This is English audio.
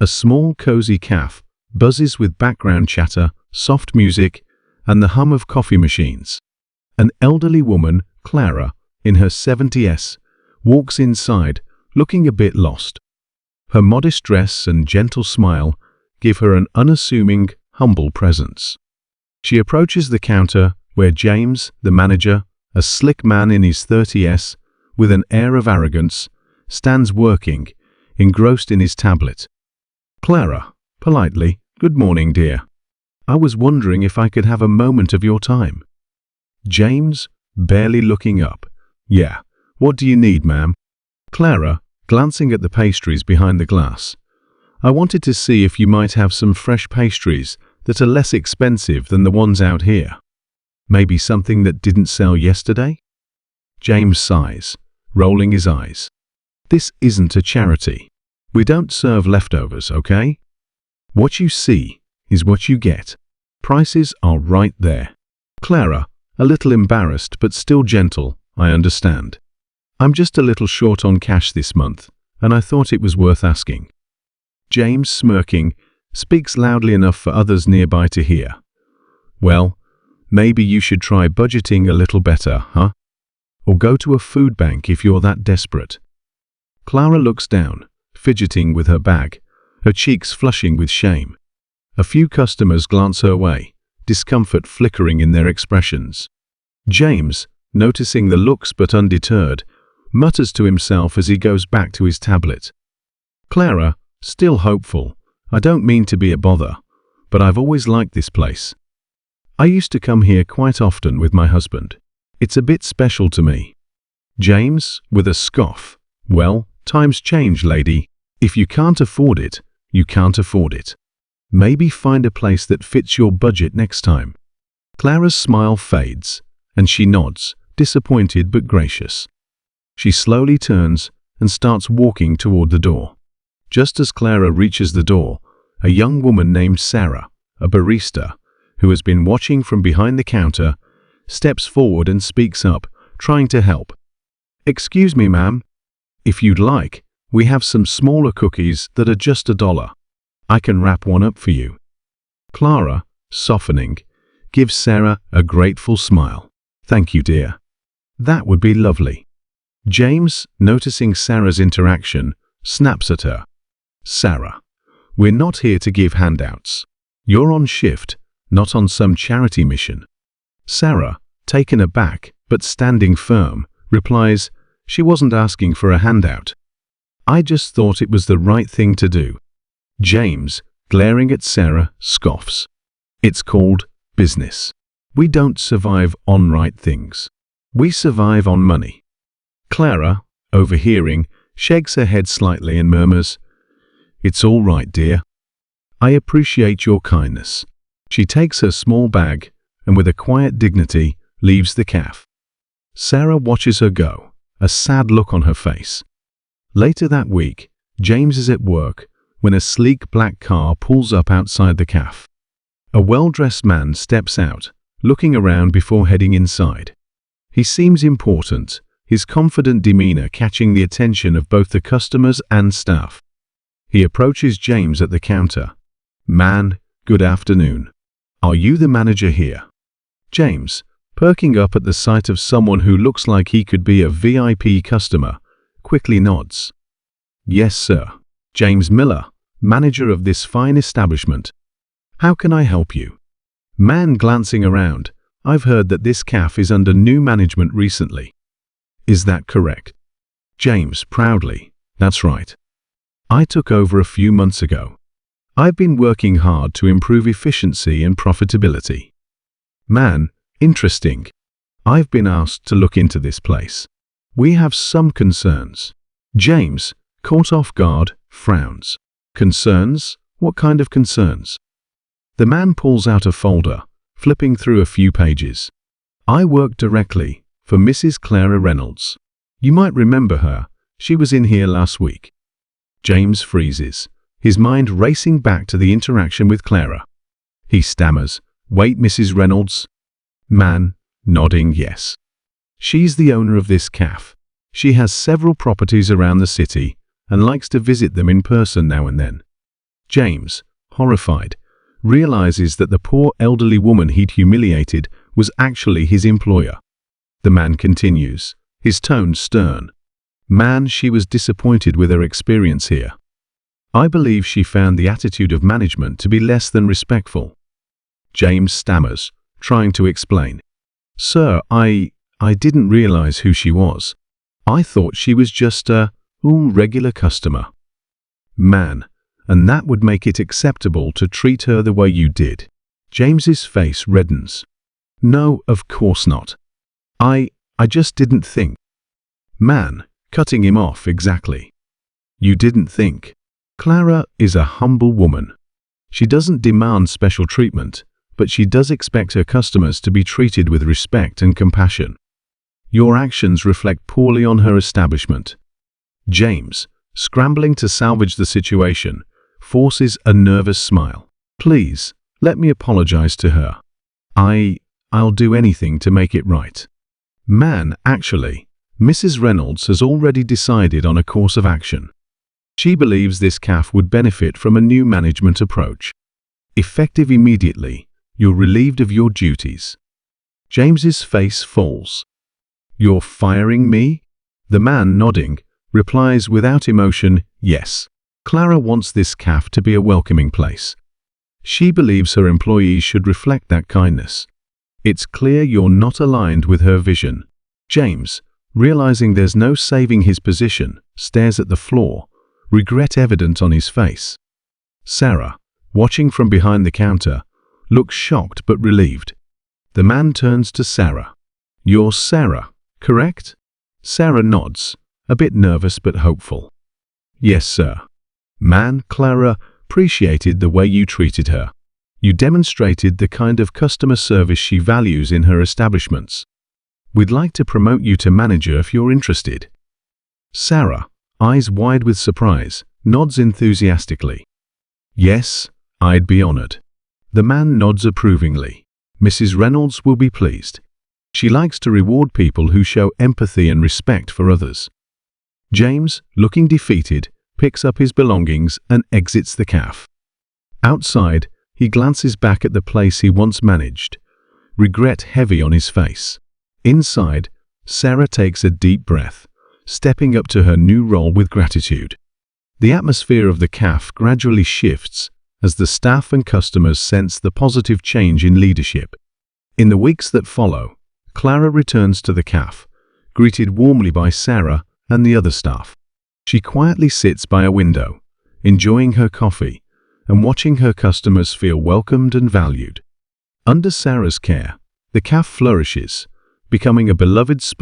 A small, cozy cafe buzzes with background chatter, soft music, and the hum of coffee machines. An elderly woman, Clara, in her 70s, walks inside, looking a bit lost. Her modest dress and gentle smile give her an unassuming, humble presence. She approaches the counter where James, the manager, a slick man in his 30s, with an air of arrogance, stands working, engrossed in his tablet. Clara, politely, "Good morning, dear. I was wondering if I could have a moment of your time." James, barely looking up, "Yeah, what do you need, ma'am?" Clara, glancing at the pastries behind the glass, "I wanted to see if you might have some fresh pastries that are less expensive than the ones out here. Maybe something that didn't sell yesterday?" James sighs, rolling his eyes. "This isn't a charity. We don't serve leftovers, okay? What you see is what you get. Prices are right there." Clara, a little embarrassed but still gentle, "I understand. I'm just a little short on cash this month, and I thought it was worth asking." James, smirking, speaks loudly enough for others nearby to hear. "Well, maybe you should try budgeting a little better, huh? Or go to a food bank if you're that desperate." Clara looks down, fidgeting with her bag, her cheeks flushing with shame. A few customers glance her way, discomfort flickering in their expressions. James, noticing the looks but undeterred, mutters to himself as he goes back to his tablet. Clara, still hopeful, "I don't mean to be a bother, but I've always liked this place. I used to come here quite often with my husband. It's a bit special to me." James, with a scoff, "Well, times change, lady. If you can't afford it, you can't afford it. Maybe find a place that fits your budget next time." Clara's smile fades, and she nods, disappointed but gracious. She slowly turns and starts walking toward the door. Just as Clara reaches the door, a young woman named Sarah, a barista, who has been watching from behind the counter, steps forward and speaks up, trying to help. "Excuse me, ma'am. If you'd like, we have some smaller cookies that are just $1. I can wrap one up for you." Clara, softening, gives Sarah a grateful smile. "Thank you, dear. That would be lovely." James, noticing Sarah's interaction, snaps at her. "Sarah, we're not here to give handouts. You're on shift, not on some charity mission." Sarah, taken aback but standing firm, replies, "She wasn't asking for a handout. I just thought it was the right thing to do." James, glaring at Sarah, scoffs. "It's called business. We don't survive on right things. We survive on money." Clara, overhearing, shakes her head slightly and murmurs, "It's all right, dear. I appreciate your kindness." She takes her small bag and with a quiet dignity leaves the cafe. Sarah watches her go, a sad look on her face. Later that week, James is at work when a sleek black car pulls up outside the cafe. A well-dressed man steps out, looking around before heading inside. He seems important, his confident demeanor catching the attention of both the customers and staff. He approaches James at the counter. "Man, good afternoon. Are you the manager here?" James, perking up at the sight of someone who looks like he could be a VIP customer, quickly nods. "Yes, sir. James Miller, manager of this fine establishment. How can I help you?" Man, glancing around, "I've heard that this cafe is under new management recently." "Is that correct?" James, proudly, "That's right. I took over a few months ago. I've been working hard to improve efficiency and profitability." Man, "Interesting. I've been asked to look into this place. We have some concerns." James, caught off guard, frowns. "Concerns? What kind of concerns?" The man pulls out a folder, flipping through a few pages. "I work directly for Mrs. Clara Reynolds. You might remember her. She was in here last week." James freezes, his mind racing back to the interaction with Clara. He stammers, "Wait, Mrs. Reynolds?" Man, nodding yes. "She's the owner of this cafe. She has several properties around the city and likes to visit them in person now and then. James, horrified, realizes that the poor elderly woman he'd humiliated was actually his employer. The man continues, his tone stern. Man, she was disappointed with her experience here. I believe she found the attitude of management to be less than respectful. James stammers, trying to explain. Sir, I didn't realize who she was. I thought she was just a regular customer. Man, and that would make it acceptable to treat her the way you did. James's face reddens. No, of course not. I just didn't think. Man, cutting him off exactly. You didn't think. Clara is a humble woman. She doesn't demand special treatment, but she does expect her customers to be treated with respect and compassion. Your actions reflect poorly on her establishment. James, scrambling to salvage the situation, forces a nervous smile. Please, let me apologize to her. I'll do anything to make it right. Man, actually, Mrs. Reynolds has already decided on a course of action. She believes this cafe would benefit from a new management approach. Effective immediately, you're relieved of your duties. James's face falls. You're firing me? The man, nodding, replies without emotion, yes. Clara wants this cafe to be a welcoming place. She believes her employees should reflect that kindness. It's clear you're not aligned with her vision. James, realizing there's no saving his position, stares at the floor, regret evident on his face. Sarah, watching from behind the counter, looks shocked but relieved. The man turns to Sarah. You're Sarah, correct? Sarah nods, a bit nervous but hopeful. Yes, sir. Man, Clara appreciated the way you treated her. You demonstrated the kind of customer service she values in her establishments. We'd like to promote you to manager if you're interested. Sarah, eyes wide with surprise, nods enthusiastically. Yes, I'd be honored. The man nods approvingly. Mrs. Reynolds will be pleased. She likes to reward people who show empathy and respect for others. James, looking defeated, picks up his belongings and exits the cafe. Outside, he glances back at the place he once managed, regret heavy on his face. Inside, Sarah takes a deep breath, stepping up to her new role with gratitude. The atmosphere of the cafe gradually shifts as the staff and customers sense the positive change in leadership. In the weeks that follow, Clara returns to the cafe, greeted warmly by Sarah and the other staff. She quietly sits by a window, enjoying her coffee and watching her customers feel welcomed and valued. Under Sarah's care, the cafe flourishes, becoming a beloved spot